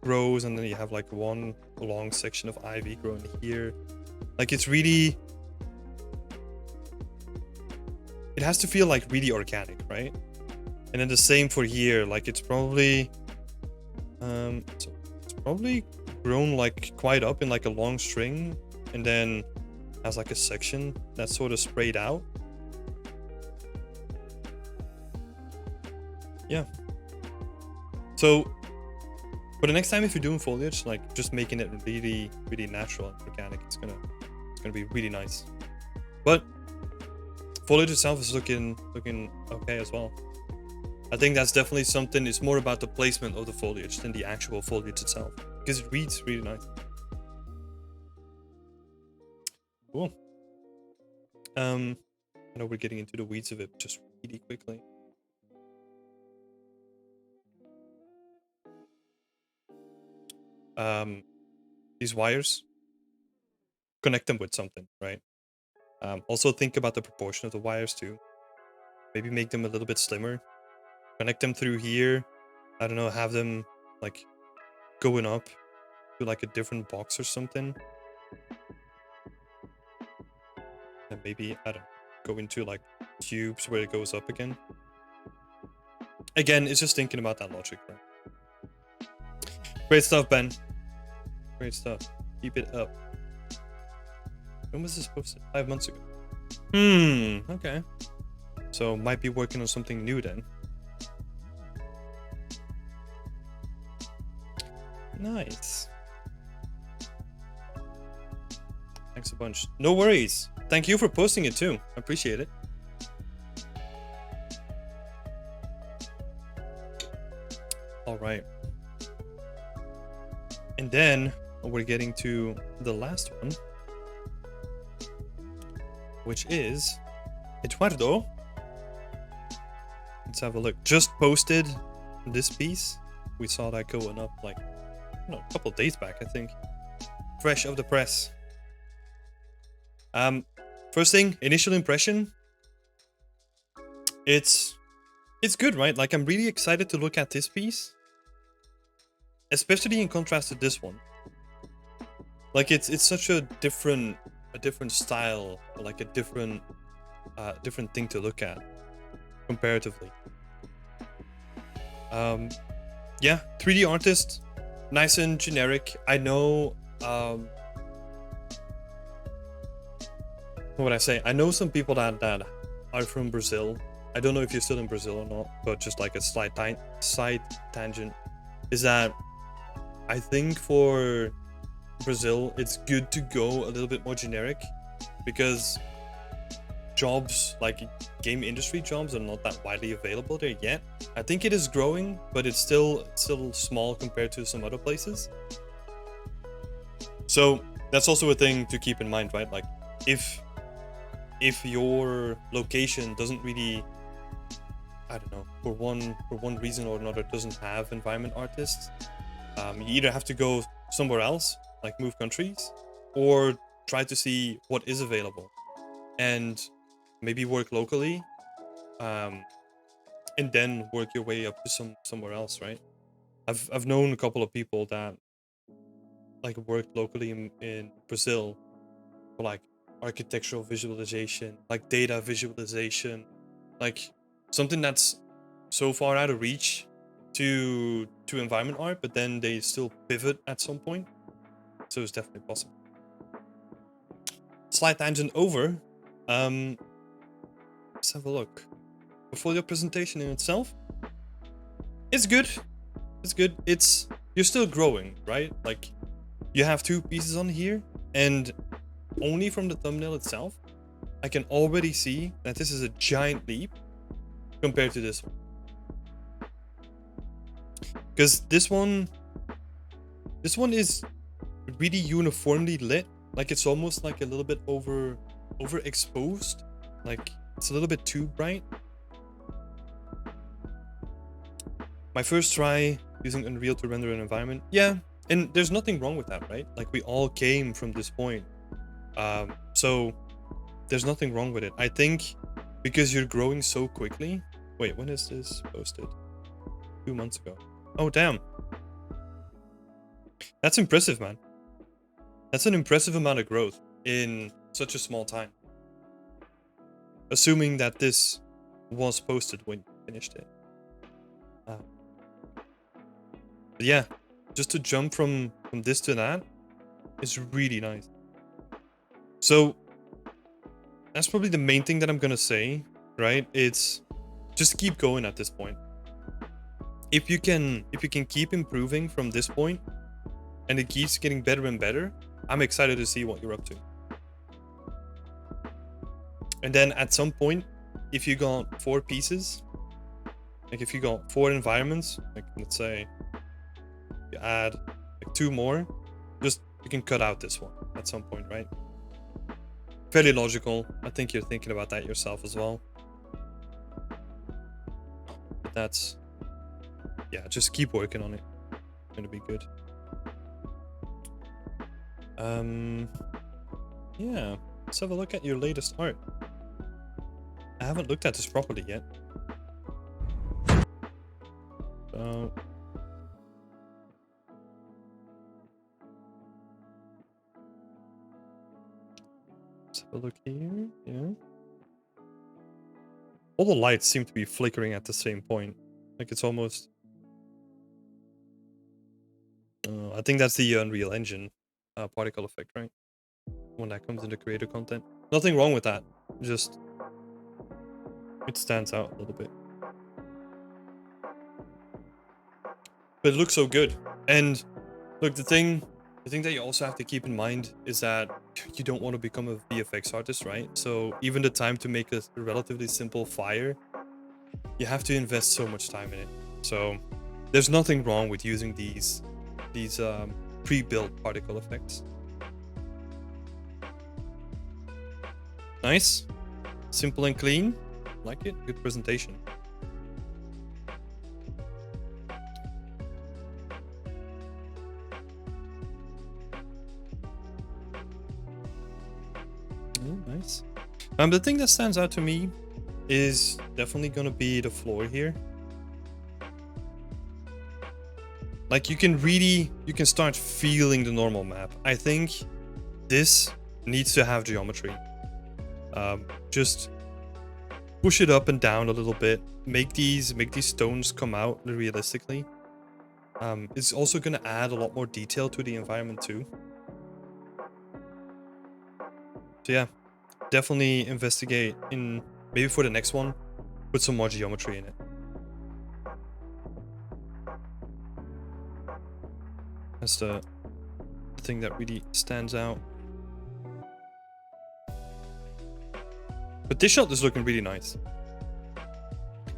grows, and then you have like one long section of ivy growing here. Like, it's really, it has to feel like really organic, right? And then the same for here. Like, it's probably so it's probably grown like quite up in like a long string, and then has like a section that's sort of sprayed out. Yeah. So for the next time, if you're doing foliage, like just making it really, really natural and organic, it's gonna be really nice. But foliage itself is looking okay as well. I think that's definitely something. It's more about the placement of the foliage than the actual foliage itself, because it reads really nice. Cool. I know we're getting into the weeds of it just really quickly. These wires, connect them with something, right? Also think about the proportion of the wires too. Maybe make them a little bit slimmer. Connect them through here. I don't know, have them like going up to like a different box or something. And maybe, I don't know, go into like tubes where it goes up again. Again, it's just thinking about that logic, right? Great stuff, Ben. Great stuff. Keep it up. When was this posted? 5 months ago. Okay. So might be working on something new then. Nice. Thanks a bunch. No worries. Thank you for posting it too. I appreciate it. All right. And then we're getting to the last one, which is Eduardo. Let's have a look. Just posted this piece. We saw that going up like, a couple of days back, I think. Fresh off the press. First thing, initial impression. It's good, right? Like, I'm really excited to look at this piece, especially in contrast to this one. Like, it's such a different style, like a different thing to look at comparatively. Yeah, 3D artist, nice and generic. I know, what would I say? I know some people that are from Brazil. I don't know if you're still in Brazil or not, but just like a side tangent is that I think for Brazil, it's good to go a little bit more generic, because jobs, like game industry jobs, are not that widely available there yet. I think it is growing, but it's still small compared to some other places. So that's also a thing to keep in mind, right? Like, if your location doesn't really, I don't know, for one reason or another doesn't have environment artists, you either have to go somewhere else, like move countries, or try to see what is available and maybe work locally, and then work your way up to somewhere else, right? I've known a couple of people that like worked locally in Brazil for like architectural visualization, like data visualization, like something that's so far out of reach to environment art, but then they still pivot at some point. So it's definitely possible. Slight tangent over. Let's have a look. Portfolio presentation in itself, it's good. It's good. You're still growing, right? Like, you have 2 pieces on here, and only from the thumbnail itself, I can already see that this is a giant leap compared to this one. Because this one is really uniformly lit. Like, it's almost like a little bit overexposed. Like, it's a little bit too bright. My first try using Unreal to render an environment. Yeah, and there's nothing wrong with that, right? Like, we all came from this point. So there's nothing wrong with it. I think because you're growing so quickly. Wait, when is this posted? 2 months ago. Oh, damn. That's impressive, man. That's an impressive amount of growth in such a small time. Assuming that this was posted when you finished it. But yeah, just to jump from this to that is really nice. So that's probably the main thing that I'm gonna say, right? It's just keep going at this point. If you can keep improving from this point and it keeps getting better and better, I'm excited to see what you're up to. And then at some point, if you got 4 pieces, like if you got 4 environments, like let's say you add like 2 more, just you can cut out this one at some point, right? Fairly logical. I think you're thinking about that yourself as well. But that's, yeah, just keep working on it. It's gonna be good. Yeah, let's have a look at your latest art. I haven't looked at this properly yet. So let's have a look here. Yeah. All the lights seem to be flickering at the same point. Like it's almost... I think that's the Unreal Engine particle effect, right? When that comes into creator content. Nothing wrong with that. Just it stands out a little bit. But it looks so good. And look, the thing that you also have to keep in mind is that you don't want to become a VFX artist, right? So even the time to make a relatively simple fire, you have to invest so much time in it. So there's nothing wrong with using these pre-built particle effects. Nice, simple and clean. Like it. Good presentation. Oh, nice. The thing that stands out to me is definitely gonna be the floor here. Like you can start feeling the normal map. I think this needs to have geometry. Just push it up and down a little bit. Make these stones come out realistically. It's also gonna add a lot more detail to the environment too. So yeah, definitely investigate in maybe for the next one, put some more geometry in it. That's the thing that really stands out. But this shot is looking really nice.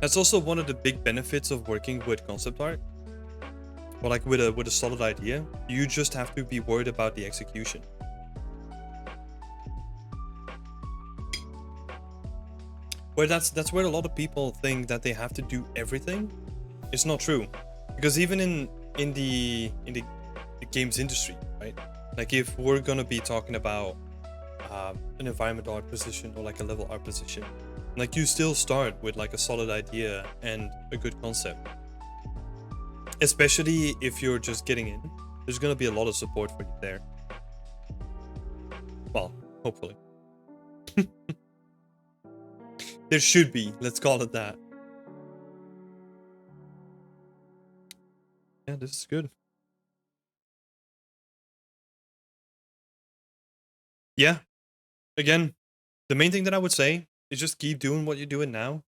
That's also one of the big benefits of working with concept art. Or like with a solid idea. You just have to be worried about the execution. Where that's where a lot of people think that they have to do everything. It's not true. Because even in the games industry, right? Like if we're gonna be talking about an environment art position or like a level art position, like you still start with like a solid idea and a good concept. Especially if you're just getting in, there's gonna be a lot of support for you there. Well, hopefully. There should be, let's call it that. Yeah, this is good. Yeah, again, the main thing that I would say is just keep doing what you're doing now,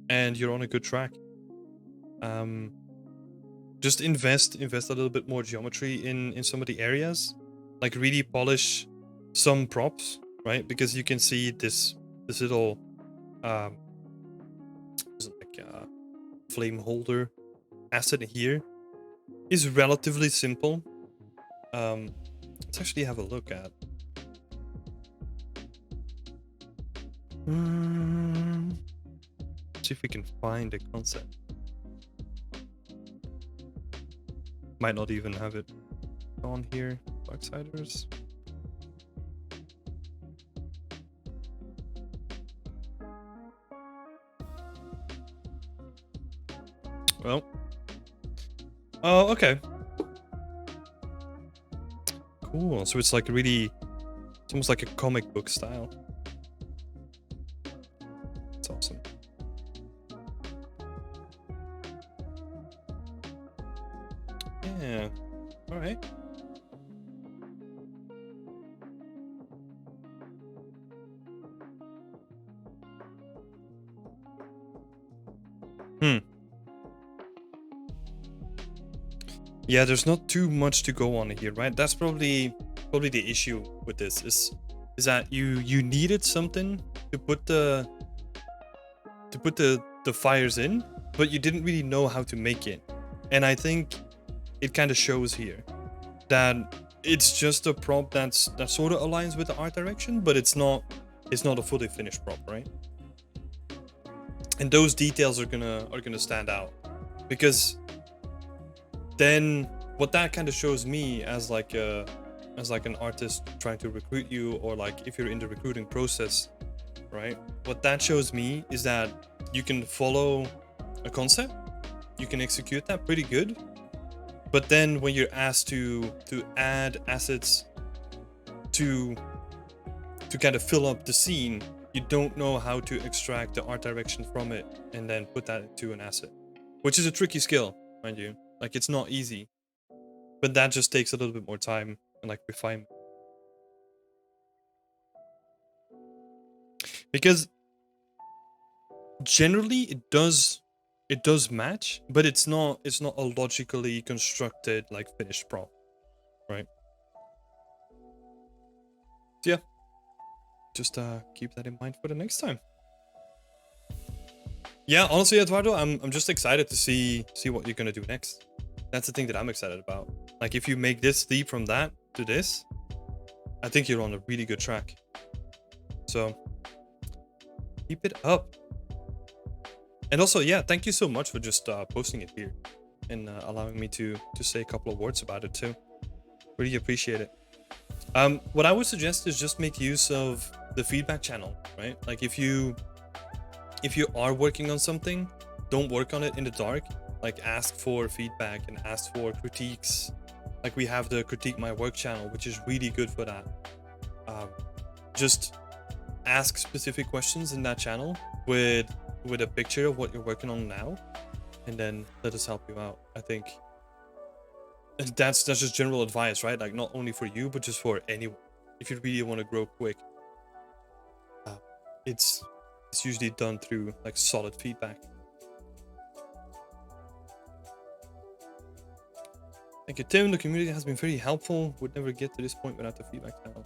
and you're on a good track. Just invest a little bit more geometry in some of the areas, like really polish some props, right? Because you can see this little like flame holder asset here is relatively simple. Let's actually have a look at. See if we can find a concept. Might not even have it on here. Darksiders. Well. Oh, okay. Cool. So it's like really... It's almost like a comic book style. That's awesome. Yeah. Hmm. Yeah, there's not too much to go on here, right? That's probably the issue with this is that you needed something to put the fires in, but you didn't really know how to make it. And I think it kind of shows here that it's just a prop that sort of aligns with the art direction, but it's not a fully finished prop, right? And those details are gonna stand out, because then what that kind of shows me as like an artist trying to recruit you, or like if you're in the recruiting process, right? What that shows me is that you can follow a concept, you can execute that pretty good, but then when you're asked to add assets to kind of fill up the scene, you don't know how to extract the art direction from it and then put that into an asset, which is a tricky skill, mind you. Like, it's not easy, but that just takes a little bit more time and like refinement. Because generally it does match, but it's not a logically constructed like finished prop, right? So yeah, just keep that in mind for the next time. Yeah, honestly, Eduardo, I'm just excited to see what you're gonna do next. That's the thing that I'm excited about. Like, if you make this leap from that to this, I think you're on a really good track. So keep it up. And also, yeah, thank you so much for just posting it here and allowing me to say a couple of words about it too. Really appreciate it. What I would suggest is just make use of the feedback channel, right? Like, if you are working on something, don't work on it in the dark. Like, ask for feedback and ask for critiques. Like, we have the Critique My Work channel, which is really good for that. Just ask specific questions in that channel with a picture of what you're working on now, and then let us help you out. I think that's just general advice, right? Like, not only for you, but just for anyone. If you really want to grow quick, it's usually done through like solid feedback. Thank you, Tim. The community has been very helpful. Would never get to this point without the feedback channel.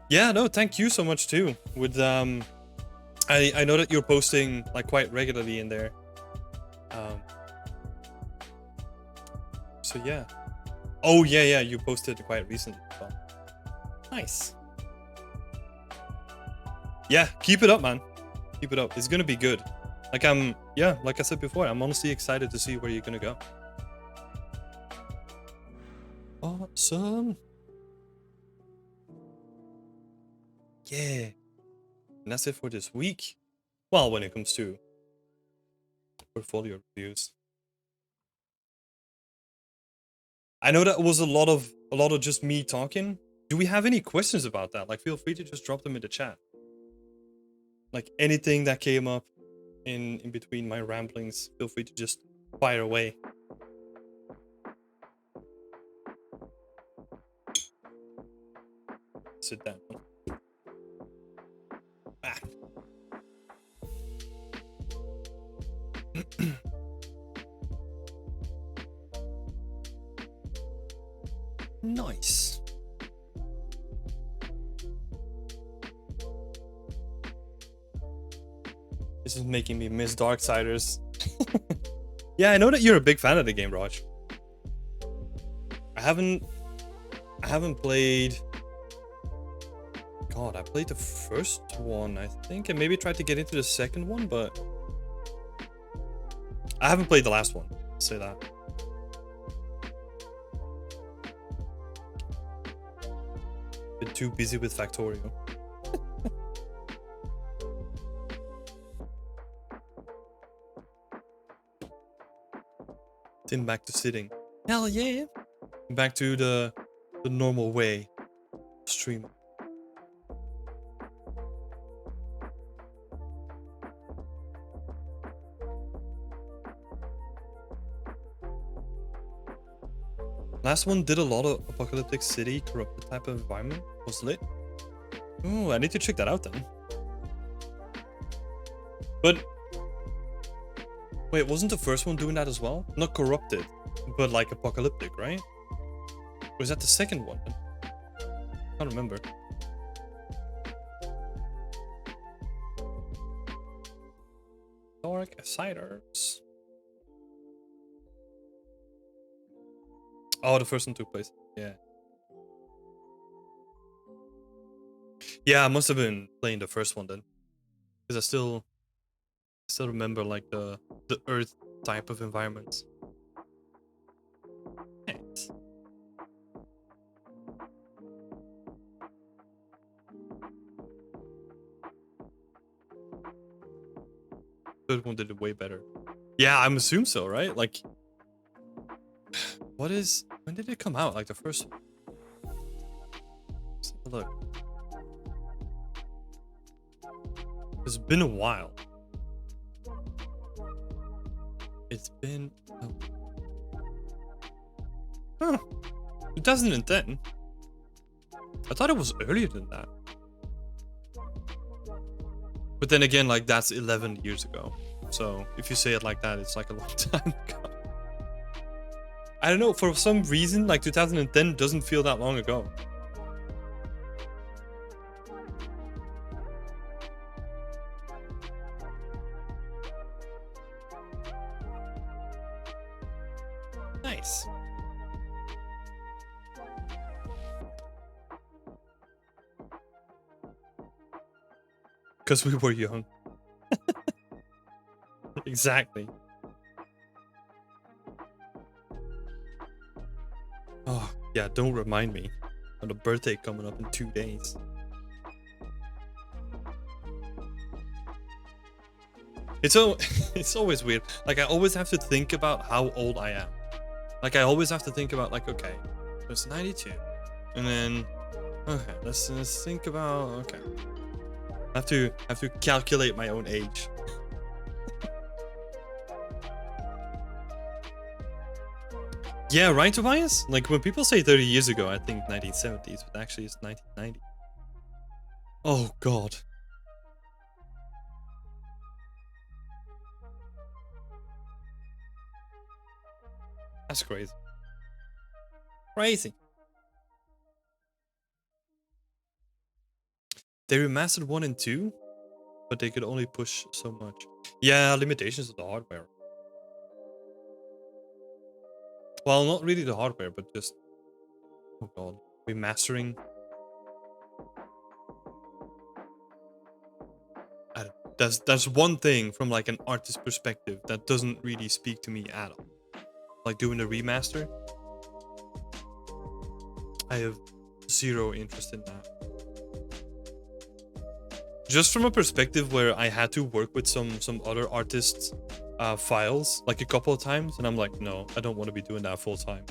Yeah, no, thank you so much too. With I know that you're posting like quite regularly in there. So yeah. Oh yeah, you posted quite recently as well. Nice. Yeah, keep it up, man. Keep it up. It's gonna be good. Like, like I said before, I'm honestly excited to see where you're gonna go. Awesome. Yeah. And that's it for this week. Well, when it comes to portfolio reviews. I know that was a lot of just me talking. Do we have any questions about that? Like, feel free to just drop them in the chat. Like, anything that came up in between my ramblings, feel free to just fire away. Sit down. Ah. Nice. This is making me miss Darksiders. Yeah, I know that you're a big fan of the game, Raj. I haven't played. God, I played the first one, I think, and maybe tried to get into the second one, but I haven't played the last one. I'll say that. Been too busy with Factorio. Then back to sitting. Hell yeah! Back to the normal way of streaming. Last one did a lot of apocalyptic city, corrupted type of environment. Was lit. Ooh, I need to check that out then. But Wait, wasn't the first one doing that as well? Not corrupted, but like apocalyptic, right? Or was that the second one? I can't remember. Dark Ciders. Oh, the first one took place. Yeah. Yeah, I must have been playing the first one then, because I still remember like the Earth type of environments. Nice. Third one did it way better. Yeah, I'm assume so, right? Like, when did it come out? Like the first one? Let's have a look. It's been a while. It's been... Huh. 2010? I thought it was earlier than that. But then again, like, that's 11 years ago. So, if you say it like that, it's like a long time ago. I don't know, for some reason, like, 2010 doesn't feel that long ago. Nice. Because we were young. Exactly. Oh, yeah, don't remind me. On a birthday coming up in 2 days. It's always weird. Like, I always have to think about how old I am. Like, I always have to think about, like, okay, it's 92. And then, okay, let's think about, okay. I have to calculate my own age. Yeah, right, Tobias? Like, when people say 30 years ago, I think 1970s, but actually it's 1990. Oh, God. That's crazy. Crazy. They remastered 1 and 2, but they could only push so much. Yeah, limitations of the hardware. Well, not really the hardware, but just... Oh, God. Remastering... That's one thing from like an artist perspective that doesn't really speak to me at all. Like doing a remaster, I have zero interest in that. Just from a perspective where I had to work with some other artists' files like a couple of times, and I'm like, no, I don't want to be doing that full time.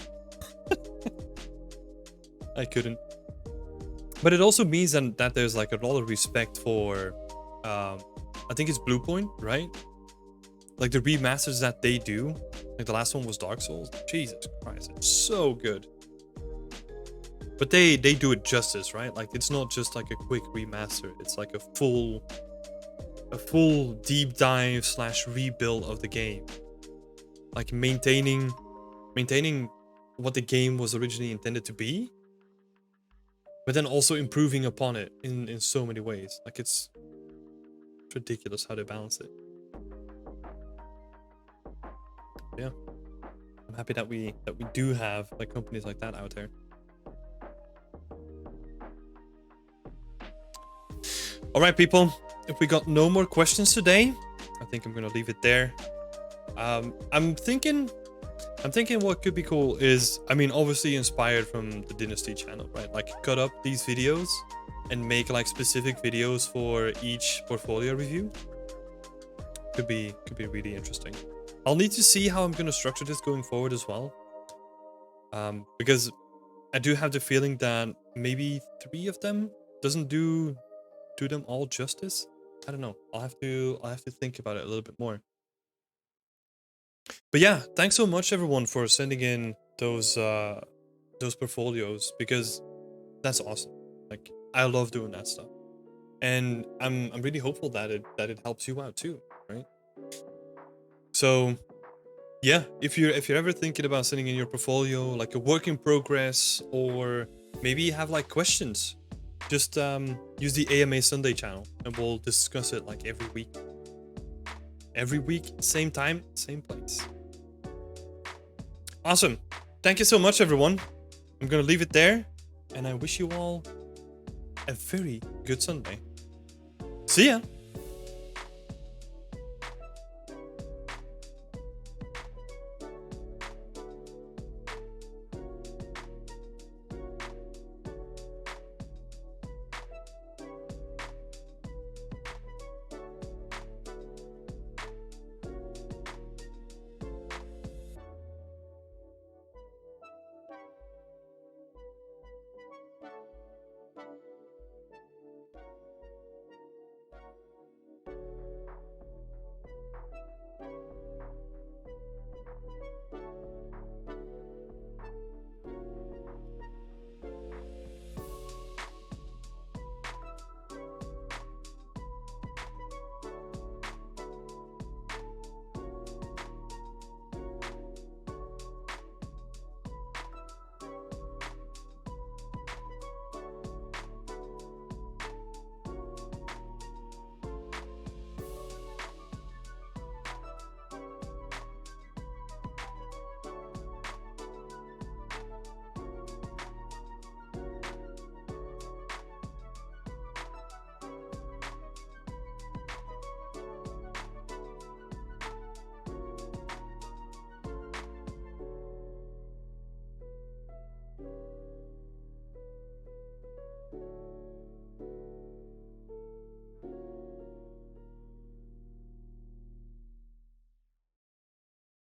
I couldn't. But it also means that there's like a lot of respect for I think it's Bluepoint, right? Like the remasters that they do, like the last one was Dark Souls. Jesus Christ, it's so good. But they do it justice, right? Like it's not just like a quick remaster. It's like a full deep dive / rebuild of the game. Like maintaining what the game was originally intended to be, but then also improving upon it in so many ways. Like it's ridiculous how they balance it. Yeah, I'm happy that we do have like companies like that out there. All right, people, if we got no more questions today, I think I'm gonna leave it there. I'm thinking what could be cool is, I mean, obviously inspired from the Dynasty channel, right? Like cut up these videos and make like specific videos for each portfolio review. Could be really interesting. I'll need to see how I'm gonna structure this going forward as well. Because I do have the feeling that maybe 3 of them doesn't do them all justice. I don't know. I'll have to think about it a little bit more. But yeah, thanks so much everyone for sending in those portfolios, because that's awesome. Like I love doing that stuff. And I'm really hopeful that it helps you out too, right? So yeah, if you're ever thinking about sending in your portfolio, like a work in progress, or maybe you have like questions, just use the AMA Sunday channel and we'll discuss it like every week. Every week, same time, same place. Awesome. Thank you so much, everyone. I'm gonna leave it there, and I wish you all a very good Sunday. See ya.